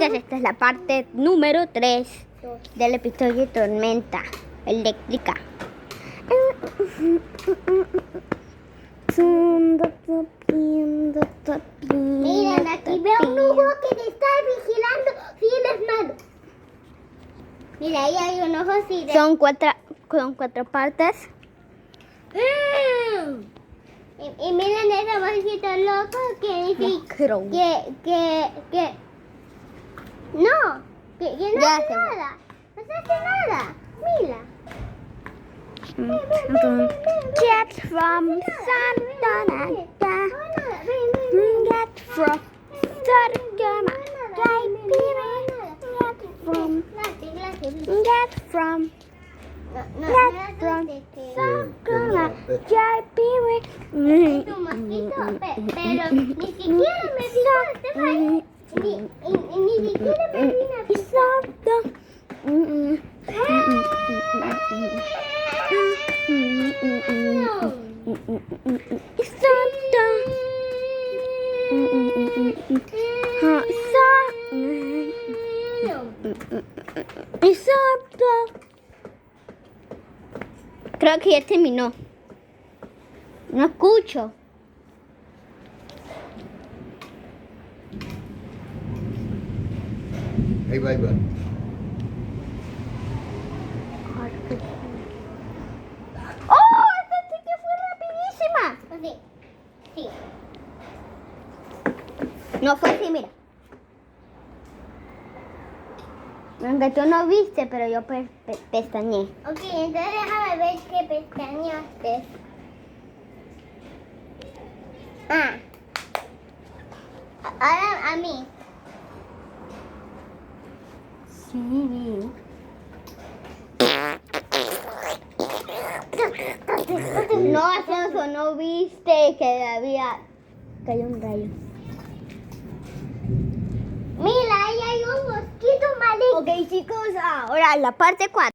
chicas, esta es la parte número 3 del episodio de Tormenta Eléctrica. Miren, aquí veo un ojo que te está vigilando si eres malo. Mira, ahí hay un ojo así de... Son cuatro partes. Y miren ese mosquito loco que dice que no Ya hace se fue. nada. No se hace nada. Mira. Get from Santa Get from Get from Es un mosquito, pero ni siquiera me vino este país. Ni siquiera me vino a pisar. Creo que ya terminó. No escucho. Ahí va, ahí va. ¡Oh! ¡Esta sí que fue rapidísima! Sí. No fue así, mira. Aunque tú no viste, pero yo pestañeé. Ok, entonces déjame ver qué pestañaste. Ahora a mí. Sí. No, Alfonso, no viste que había cayó un rayo. Mira, ahí hay un mosquito maligno. Ok, chicos, ahora la parte 4.